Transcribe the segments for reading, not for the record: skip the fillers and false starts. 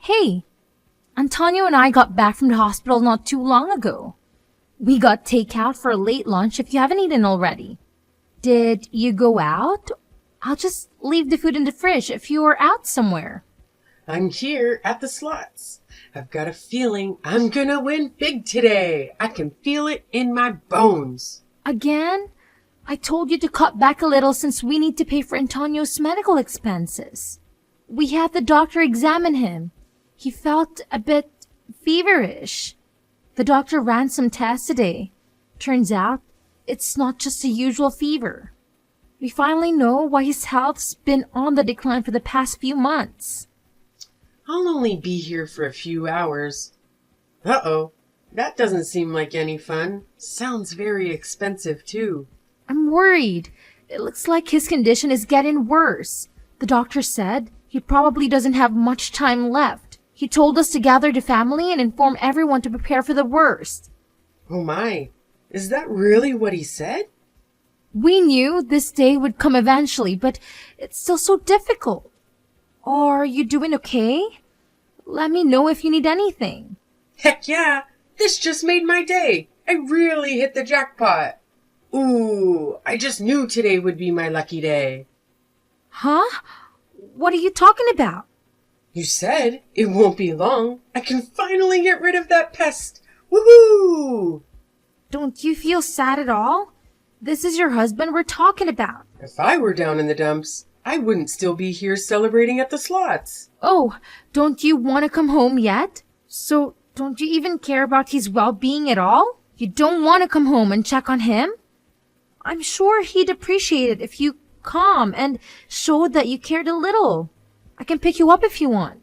Hey, Antonio and I got back from the hospital not too long ago. We got takeout for a late lunch if you haven't eaten already. Did you go out? I'll just leave the food in the fridge if you are out somewhere. I'm here at the slots. I've got a feeling I'm gonna win big today. I can feel it in my bones. Again? I told you to cut back a little since we need to pay for Antonio's medical expenses. We had the doctor examine him. He felt a bit feverish. The doctor ran some tests today. Turns out, it's not just a usual fever. We finally know why his health's been on the decline for the past few months. I'll only be here for a few hours. Uh-oh, that doesn't seem like any fun. Sounds very expensive, too. I'm worried. It looks like his condition is getting worse. The doctor said he probably doesn't have much time left. He told us to gather the family and inform everyone to prepare for the worst. Oh my, is that really what he said? We knew this day would come eventually, but it's still so difficult. Are you doing okay? Let me know if you need anything. Heck yeah, this just made my day. I really hit the jackpot. Ooh, I just knew today would be my lucky day. Huh? What are you talking about? You said it won't be long. I can finally get rid of that pest. Woohoo! Don't you feel sad at all? This is your husband we're talking about. If I were down in the dumps, I wouldn't still be here celebrating at the slots. Oh, don't you want to come home yet? So, don't you even care about his well-being at all? You don't want to come home and check on him? I'm sure he'd appreciate it if you come and showed that you cared a little. I can pick you up if you want.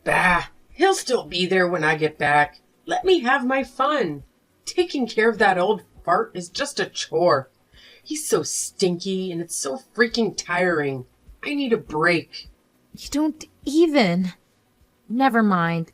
Bah, he'll still be there when I get back. Let me have my fun. Taking care of that old fart is just a chore. He's so stinky and it's so freaking tiring. I need a break. You don't even. Never mind.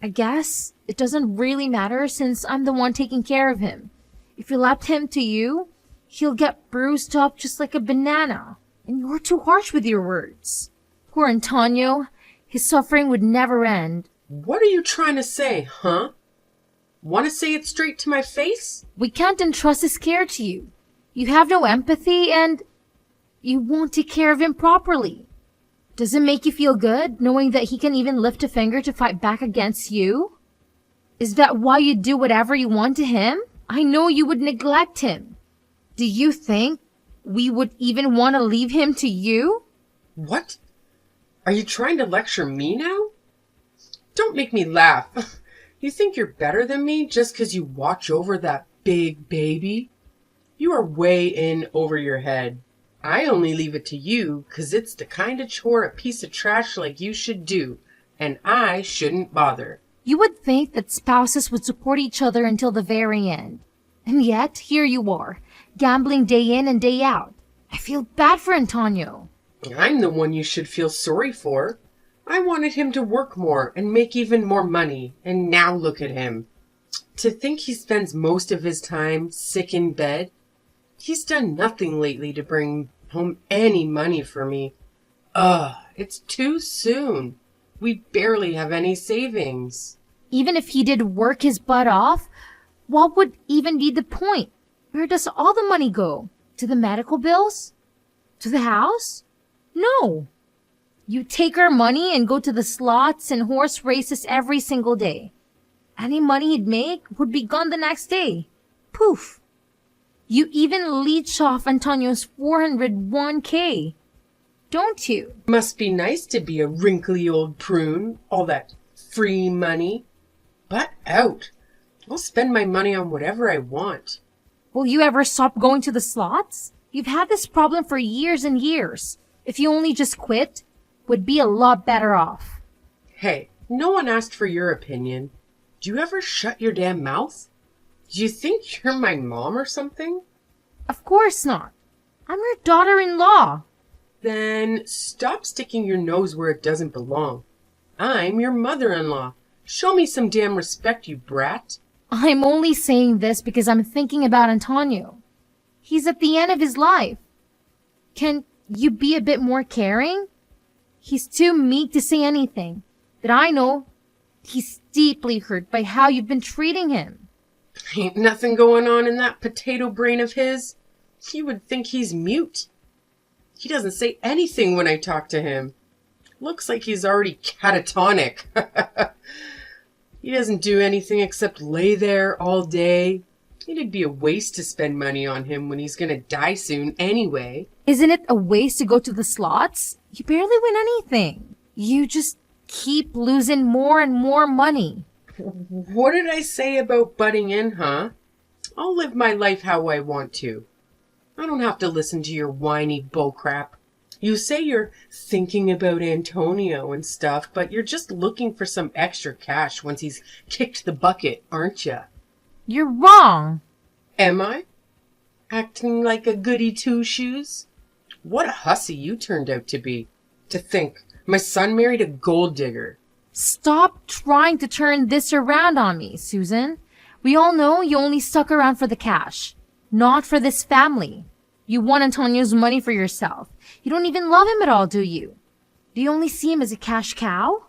I guess it doesn't really matter since I'm the one taking care of him. If you left him to you, he'll get bruised up just like a banana. And you're too harsh with your words. Poor Antonio. His suffering would never end. What are you trying to say, huh? Want to say it straight to my face? We can't entrust his care to you. You have no empathy and you won't take care of him properly. Does it make you feel good knowing that he can even lift a finger to fight back against you? Is that why you do whatever you want to him? I know you would neglect him. Do you think we would even want to leave him to you? What? Are you trying to lecture me now? Don't make me laugh. You think you're better than me just because you watch over that big baby? You are way in over your head. I only leave it to you because it's the kind of chore a piece of trash like you should do, and I shouldn't bother. You would think that spouses would support each other until the very end. And yet, here you are, gambling day in and day out. I feel bad for Antonio. I'm the one you should feel sorry for. I wanted him to work more and make even more money, and now look at him. To think he spends most of his time sick in bed. He's done nothing lately to bring home any money for me. It's too soon. We barely have any savings. Even if he did work his butt off, what would even be the point? Where does all the money go? To the medical bills? To the house? No. You take our money and go to the slots and horse races every single day. Any money he'd make would be gone the next day. Poof. You even leech off Antonio's 401k. Don't you? Must be nice to be a wrinkly old prune. All that free money. But out. I'll spend my money on whatever I want. Will you ever stop going to the slots? You've had this problem for years and years. If you only just quit, would be a lot better off. Hey, no one asked for your opinion. Do you ever shut your damn mouth? Do you think you're my mom or something? Of course not. I'm your daughter-in-law. Then stop sticking your nose where it doesn't belong. I'm your mother-in-law. Show me some damn respect, you brat. I'm only saying this because I'm thinking about Antonio. He's at the end of his life. Can you be a bit more caring? He's too meek to say anything. But I know he's deeply hurt by how you've been treating him. Ain't nothing going on in that potato brain of his. You would think he's mute. He doesn't say anything when I talk to him. Looks like he's already catatonic. He doesn't do anything except lay there all day. It'd be a waste to spend money on him when he's gonna die soon anyway. Isn't it a waste to go to the slots? You barely win anything. You just keep losing more and more money. What did I say about butting in, huh? I'll live my life how I want to. I don't have to listen to your whiny bullcrap. You say you're thinking about Antonio and stuff, but you're just looking for some extra cash once he's kicked the bucket, aren't you? You're wrong. Am I? Acting like a goody two-shoes? What a hussy you turned out to be. To think, my son married a gold digger. Stop trying to turn this around on me, Susan. We all know you only stuck around for the cash, not for this family. You want Antonio's money for yourself. You don't even love him at all, do you? Do you only see him as a cash cow?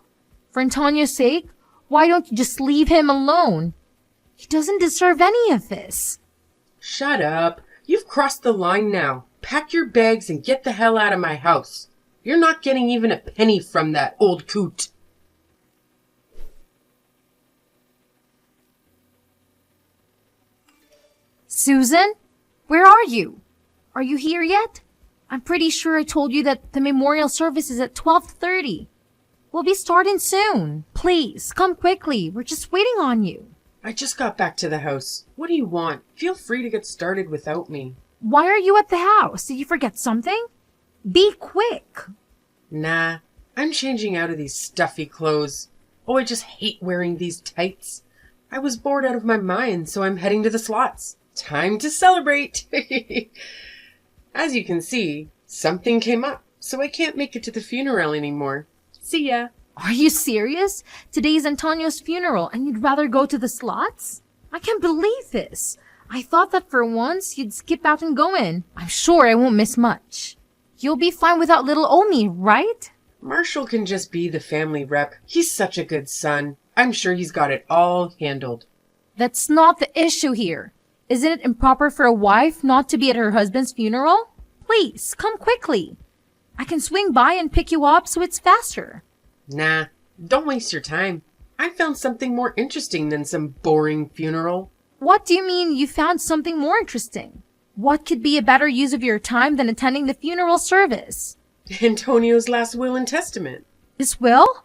For Antonio's sake, why don't you just leave him alone? He doesn't deserve any of this. Shut up. You've crossed the line now. Pack your bags and get the hell out of my house. You're not getting even a penny from that old coot. Susan, where are you? Are you here yet? I'm pretty sure I told you that the memorial service is at 12:30. We'll be starting soon. Please, come quickly. We're just waiting on you. I just got back to the house. What do you want? Feel free to get started without me. Why are you at the house? Did you forget something? Be quick. Nah, I'm changing out of these stuffy clothes. Oh, I just hate wearing these tights. I was bored out of my mind, so I'm heading to the slots. Time to celebrate. As you can see, something came up, so I can't make it to the funeral anymore. See ya. Are you serious? Today is Antonio's funeral and you'd rather go to the slots? I can't believe this. I thought that for once you'd skip out and go in. I'm sure I won't miss much. You'll be fine without little Omi, right? Marshall can just be the family rep. He's such a good son. I'm sure he's got it all handled. That's not the issue here. Isn't it improper for a wife not to be at her husband's funeral? Please, come quickly. I can swing by and pick you up so it's faster. Nah, don't waste your time. I found something more interesting than some boring funeral. What do you mean you found something more interesting? What could be a better use of your time than attending the funeral service? Antonio's last will and testament. His will?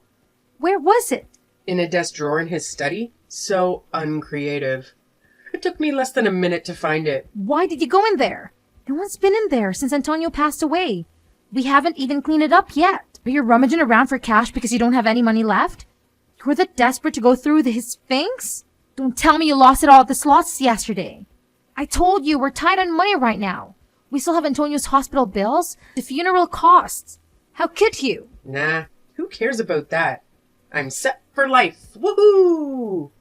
Where was it? In a desk drawer in his study. So uncreative. It took me less than a minute to find it. Why did you go in there? No one's been in there since Antonio passed away. We haven't even cleaned it up yet. Are you rummaging around for cash because you don't have any money left? You're that desperate to go through his things? Don't tell me you lost it all at the slots yesterday. I told you we're tight on money right now. We still have Antonio's hospital bills, the funeral costs. How could you? Nah, who cares about that? I'm set for life. Woohoo!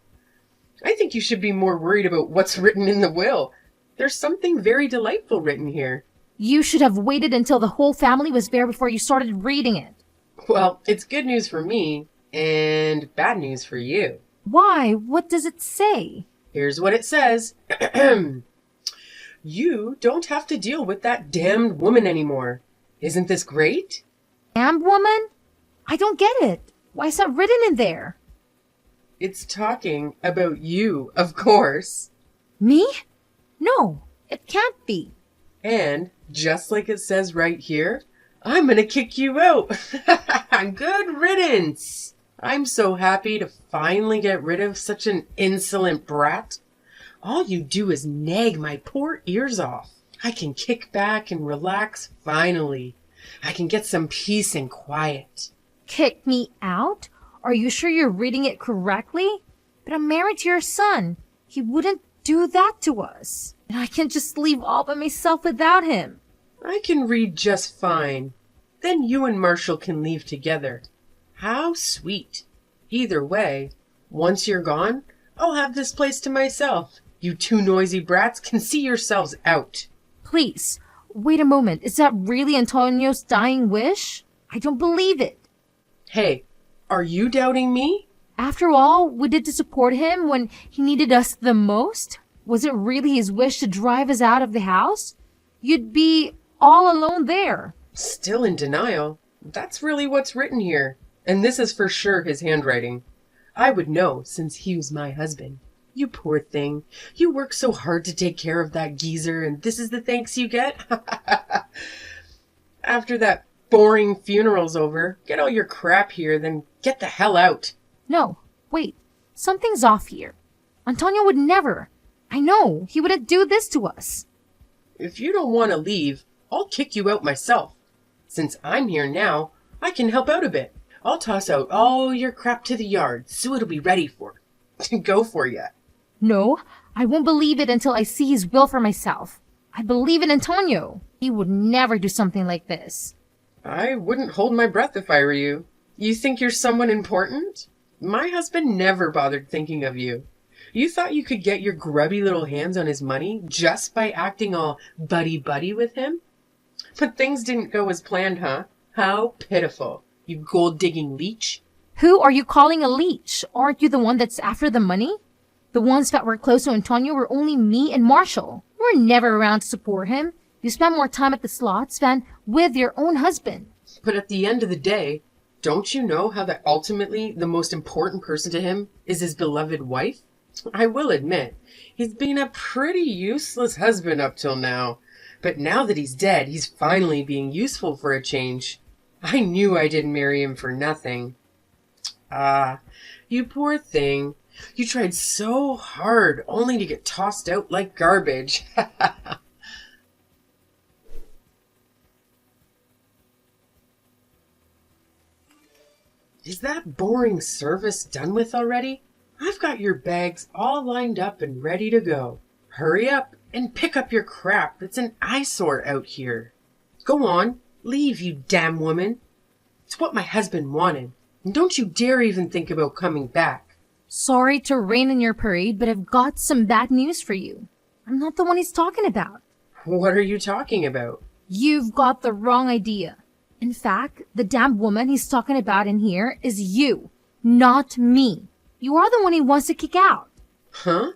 I think you should be more worried about what's written in the will. There's something very delightful written here. You should have waited until the whole family was there before you started reading it. Well, it's good news for me and bad news for you. Why? What does it say? Here's what it says. You don't have to deal with that damned woman anymore. Isn't this great? Damned woman? I don't get it. Why is that written in there? It's talking about you, of course. Me? No, it can't be. And, just like it says right here, I'm gonna kick you out. Good riddance. I'm so happy to finally get rid of such an insolent brat. All you do is nag my poor ears off. I can kick back and relax finally. I can get some peace and quiet. Kick me out? Are you sure you're reading it correctly? But I'm married to your son. He wouldn't do that to us. And I can't just leave all by myself without him. I can read just fine. Then you and Marshall can leave together. How sweet. Either way, once you're gone, I'll have this place to myself. You two noisy brats can see yourselves out. Please, wait a moment. Is that really Antonio's dying wish? I don't believe it. Hey, Are you doubting me? After all we did to support him when he needed us the most, was it really his wish to drive us out of the house? You'd be all alone there. Still in denial. That's really what's written here. And this is for sure his handwriting. I would know, since he was my husband. You poor thing. You work so hard to take care of that geezer, and this is the thanks you get? After that boring funeral's over, get all your crap here, then get the hell out. No, wait. Something's off here. Antonio would never. I know. He wouldn't do this to us. If you don't want to leave, I'll kick you out myself. Since I'm here now, I can help out a bit. I'll toss out all your crap to the yard, so it'll be ready for go for ya. No, I won't believe it until I see his will for myself. I believe in Antonio. He would never do something like this. I wouldn't hold my breath if I were you. You think you're someone important? My husband never bothered thinking of you. You thought you could get your grubby little hands on his money just by acting all buddy-buddy with him? But things didn't go as planned, huh? How pitiful. You gold-digging leech. Who are you calling a leech? Aren't you the one that's after the money? The ones that were close to Antonio were only me and Marshall. You were never around to support him. You spent more time at the slots than with your own husband. But at the end of the day, don't you know how that ultimately the most important person to him is his beloved wife? I will admit, he's been a pretty useless husband up till now. But now that he's dead, he's finally being useful for a change. I knew I didn't marry him for nothing. Ah, you poor thing. You tried so hard only to get tossed out like garbage. Is that boring service done with already? I've got your bags all lined up and ready to go. Hurry up and pick up your crap. It's an eyesore out here. Go on, leave, you damn woman. It's what my husband wanted. And don't you dare even think about coming back. Sorry to rain on your parade, but I've got some bad news for you. I'm not the one he's talking about. What are you talking about? You've got the wrong idea. In fact, the damn woman he's talking about in here is you, not me. You are the one he wants to kick out. Huh?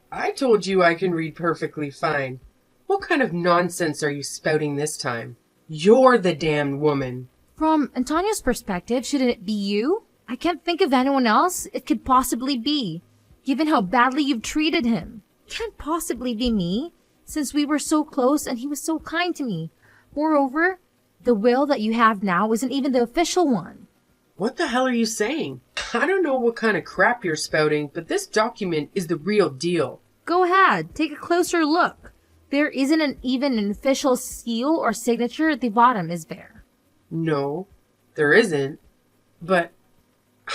I told you I can read perfectly fine. What kind of nonsense are you spouting this time? You're the damned woman. From Antonio's perspective, shouldn't it be you? I can't think of anyone else it could possibly be, given how badly you've treated him. It can't possibly be me, since we were so close and he was so kind to me. Moreover, the will that you have now isn't even the official one. What the hell are you saying? I don't know what kind of crap you're spouting, but this document is the real deal. Go ahead, take a closer look. There isn't even an official seal or signature at the bottom, is there? No, there isn't. But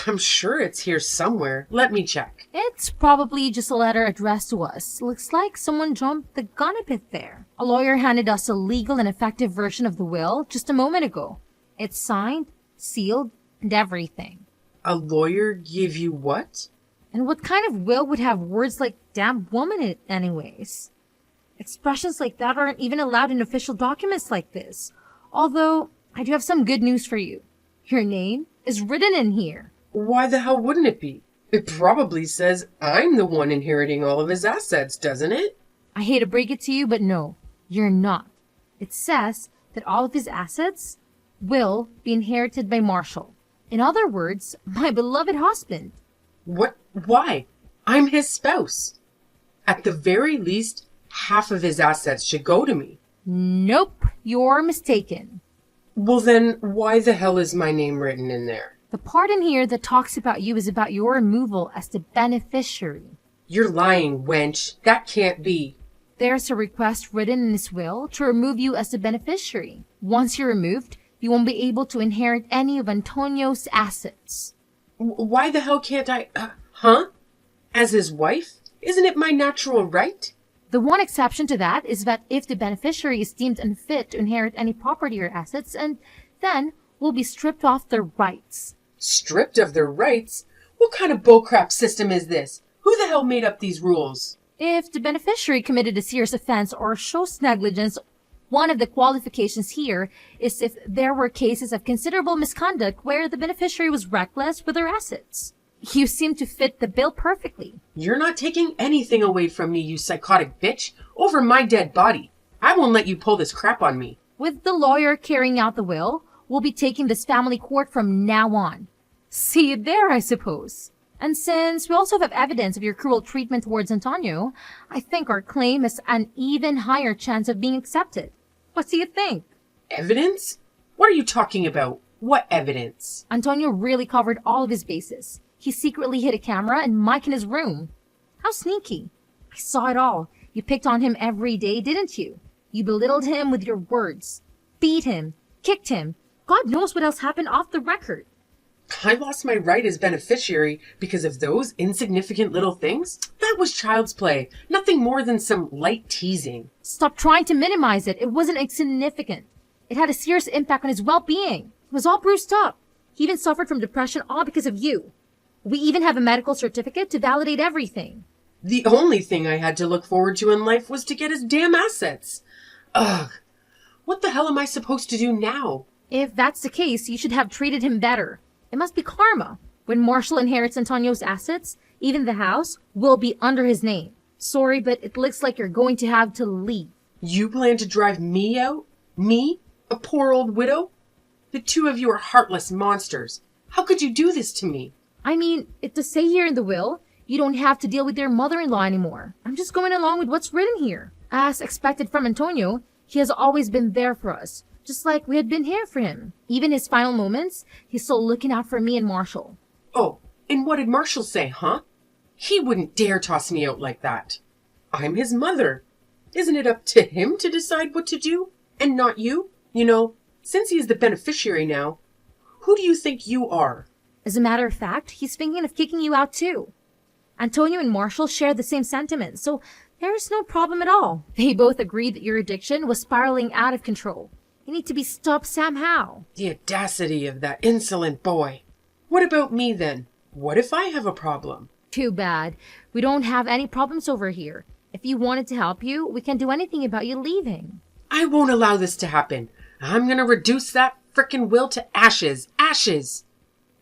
I'm sure it's here somewhere. Let me check. It's probably just a letter addressed to us. Looks like someone jumped the gun a bit there. A lawyer handed us a legal and effective version of the will just a moment ago. It's signed, sealed, and everything. A lawyer gave you what? And what kind of will would have words like damn woman in it anyways? Expressions like that aren't even allowed in official documents like this. Although, I do have some good news for you. Your name is written in here. Why the hell wouldn't it be? It probably says I'm the one inheriting all of his assets, doesn't it? I hate to break it to you, but no, you're not. It says that all of his assets will be inherited by Marshall. In other words, my beloved husband. What? Why? I'm his spouse. At the very least, half of his assets should go to me. Nope, you're mistaken. Well then, why the hell is my name written in there? The part in here that talks about you is about your removal as the beneficiary. You're lying, wench. That can't be. There's a request written in his will to remove you as the beneficiary. Once you're removed, you won't be able to inherit any of Antonio's assets. Why the hell can't I... Huh? As his wife? Isn't it my natural right? The one exception to that is that if the beneficiary is deemed unfit to inherit any property or assets, and then will be stripped off their rights. Stripped of their rights? What kind of bullcrap system is this? Who the hell made up these rules? If the beneficiary committed a serious offense or shows negligence One of the qualifications here is if there were cases of considerable misconduct where the beneficiary was reckless with their assets. You seem to fit the bill perfectly. You're not taking anything away from me, you psychotic bitch, over my dead body. I won't let you pull this crap on me. With the lawyer carrying out the will, we'll be taking this family court from now on. See you there, I suppose. And since we also have evidence of your cruel treatment towards Antonio, I think our claim has an even higher chance of being accepted. What do you think? Evidence? What are you talking about? What evidence? Antonio really covered all of his bases. He secretly hid a camera and mic in his room. How sneaky. I saw it all. You picked on him every day, didn't you? You belittled him with your words. Beat him. Kicked him. God knows what else happened off the record. I lost my right as beneficiary because of those insignificant little things? That was child's play. Nothing more than some light teasing. Stop trying to minimize it. It wasn't insignificant. It had a serious impact on his well-being. He was all bruised up. He even suffered from depression all because of you. We even have a medical certificate to validate everything. The only thing I had to look forward to in life was to get his damn assets. Ugh. What the hell am I supposed to do now? If that's the case, you should have treated him better. It must be karma. When Marshall inherits Antonio's assets, even the house will be under his name. Sorry, but it looks like you're going to have to leave. You plan to drive me out? Me? A poor old widow? The two of you are heartless monsters. How could you do this to me? I mean, it does say here in the will, you don't have to deal with your mother-in-law anymore. I'm just going along with what's written here. As expected from Antonio, he has always been there for us, just like we had been here for him. Even his final moments, he's still looking out for me and Marshall. Oh, and what did Marshall say, huh? He wouldn't dare toss me out like that. I'm his mother. Isn't it up to him to decide what to do, and not you? You know, since he is the beneficiary now, who do you think you are? As a matter of fact, he's thinking of kicking you out too. Antonio and Marshall share the same sentiments, so there's no problem at all. They both agreed that your addiction was spiraling out of control. You need to be stopped somehow. The audacity of that insolent boy. What about me then? What if I have a problem? Too bad. We don't have any problems over here. If you wanted to help you, we can't do anything about you leaving. I won't allow this to happen. I'm gonna reduce that frickin' will to ashes. Ashes!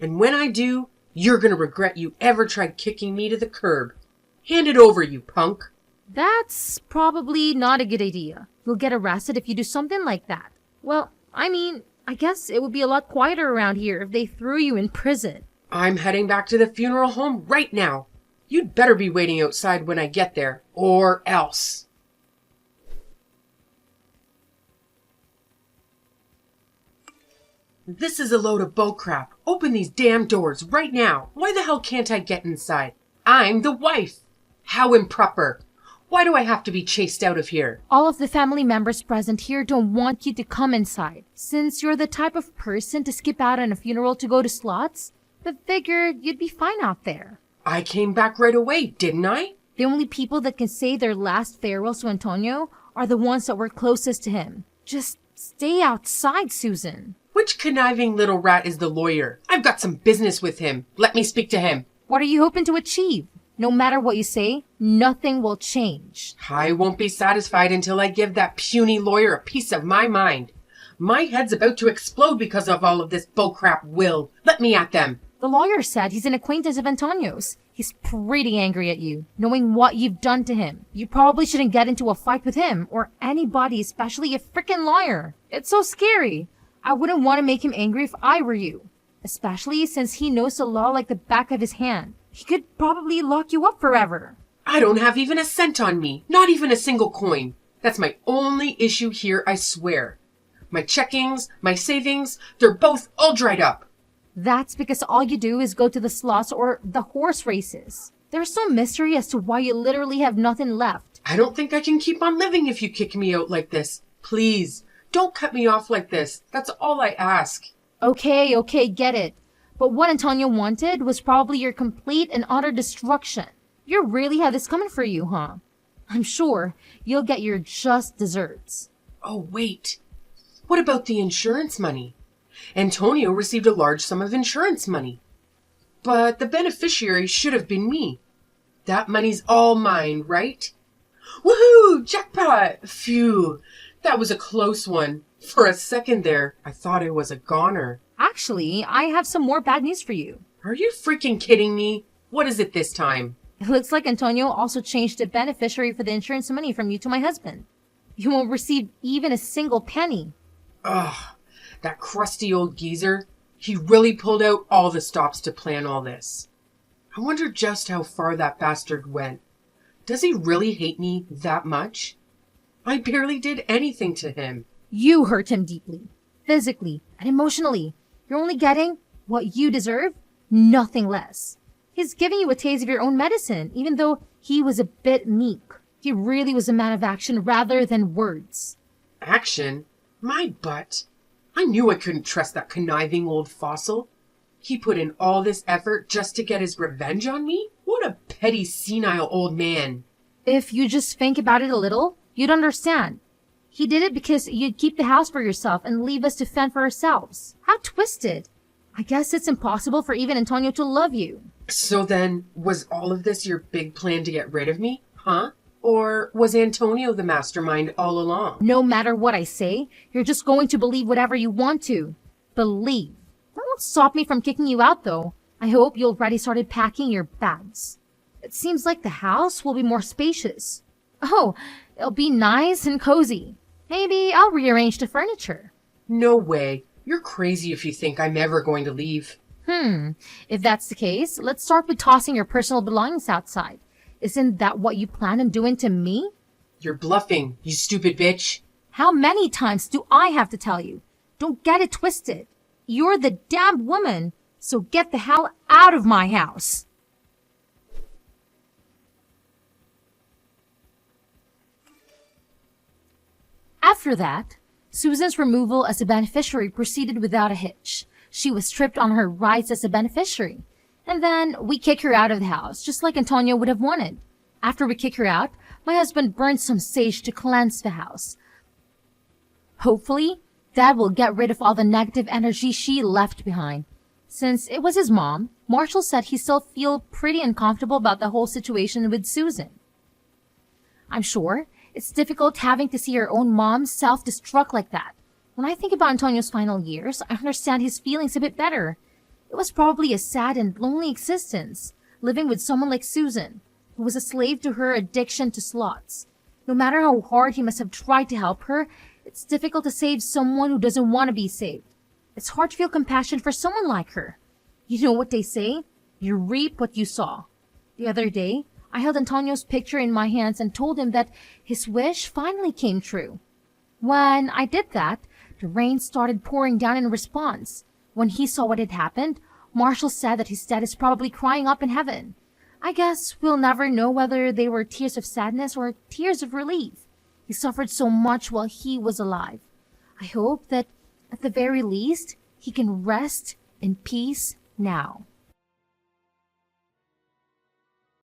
And when I do, you're gonna regret you ever tried kicking me to the curb. Hand it over, you punk. That's probably not a good idea. You'll get arrested if you do something like that. Well, I mean, I guess it would be a lot quieter around here if they threw you in prison. I'm heading back to the funeral home right now. You'd better be waiting outside when I get there, or else. This is a load of bullcrap. Open these damn doors right now. Why the hell can't I get inside? I'm the wife. How improper. Why do I have to be chased out of here? All of the family members present here don't want you to come inside. Since you're the type of person to skip out on a funeral to go to slots, they figured you'd be fine out there. I came back right away, didn't I? The only people that can say their last farewells to Antonio are the ones that were closest to him. Just stay outside, Susan. Which conniving little rat is the lawyer? I've got some business with him. Let me speak to him. What are you hoping to achieve? No matter what you say, nothing will change. I won't be satisfied until I give that puny lawyer a piece of my mind. My head's about to explode because of all of this bullcrap will. Let me at them. The lawyer said he's an acquaintance of Antonio's. He's pretty angry at you, knowing what you've done to him. You probably shouldn't get into a fight with him or anybody, especially a frickin' lawyer. It's so scary. I wouldn't want to make him angry if I were you, especially since he knows the law like the back of his hand. He could probably lock you up forever. I don't have even a cent on me. Not even a single coin. That's my only issue here, I swear. My checkings, my savings, they're both all dried up. That's because all you do is go to the slots or the horse races. There's some mystery as to why you literally have nothing left. I don't think I can keep on living if you kick me out like this. Please, don't cut me off like this. That's all I ask. Okay, get it. But what Antonio wanted was probably your complete and utter destruction. You really had this coming for you, huh? I'm sure you'll get your just desserts. Oh, wait. What about the insurance money? Antonio received a large sum of insurance money. But the beneficiary should have been me. That money's all mine, right? Woohoo! Jackpot! Phew. That was a close one. For a second there, I thought I was a goner. Actually, I have some more bad news for you. Are you freaking kidding me? What is it this time? It looks like Antonio also changed the beneficiary for the insurance money from you to my husband. You won't receive even a single penny. Ugh, that crusty old geezer. He really pulled out all the stops to plan all this. I wonder just how far that bastard went. Does he really hate me that much? I barely did anything to him. You hurt him deeply, physically and emotionally. You're only getting what you deserve, nothing less. He's giving you a taste of your own medicine, even though he was a bit meek. He really was a man of action rather than words. Action? My butt. I knew I couldn't trust that conniving old fossil. He put in all this effort just to get his revenge on me? What a petty, senile old man. If you just think about it a little, you'd understand. He did it because you'd keep the house for yourself and leave us to fend for ourselves. How twisted. I guess it's impossible for even Antonio to love you. So then, was all of this your big plan to get rid of me? Huh? Or was Antonio the mastermind all along? No matter what I say, you're just going to believe whatever you want to. Believe. That won't stop me from kicking you out, though. I hope you already started packing your bags. It seems like the house will be more spacious. Oh, it'll be nice and cozy. Maybe I'll rearrange the furniture. No way. You're crazy if you think I'm ever going to leave. If that's the case, let's start with tossing your personal belongings outside. Isn't that what you plan on doing to me? You're bluffing, you stupid bitch. How many times do I have to tell you? Don't get it twisted. You're the damned woman, so get the hell out of my house. After that, Susan's removal as a beneficiary proceeded without a hitch. She was stripped on her rights as a beneficiary. And then we kick her out of the house, just like Antonio would have wanted. After we kick her out, my husband burned some sage to cleanse the house. Hopefully, Dad will get rid of all the negative energy she left behind. Since it was his mom, Marshall said he still feels pretty uncomfortable about the whole situation with Susan. I'm sure it's difficult having to see your own mom self-destruct like that. When I think about Antonio's final years, I understand his feelings a bit better. It was probably a sad and lonely existence, living with someone like Susan, who was a slave to her addiction to slots. No matter how hard he must have tried to help her, it's difficult to save someone who doesn't want to be saved. It's hard to feel compassion for someone like her. You know what they say? You reap what you sow. The other day, I held Antonio's picture in my hands and told him that his wish finally came true. When I did that, the rain started pouring down in response. When he saw what had happened, Marshall said that his dad is probably crying up in heaven. I guess we'll never know whether they were tears of sadness or tears of relief. He suffered so much while he was alive. I hope that, at the very least, he can rest in peace now.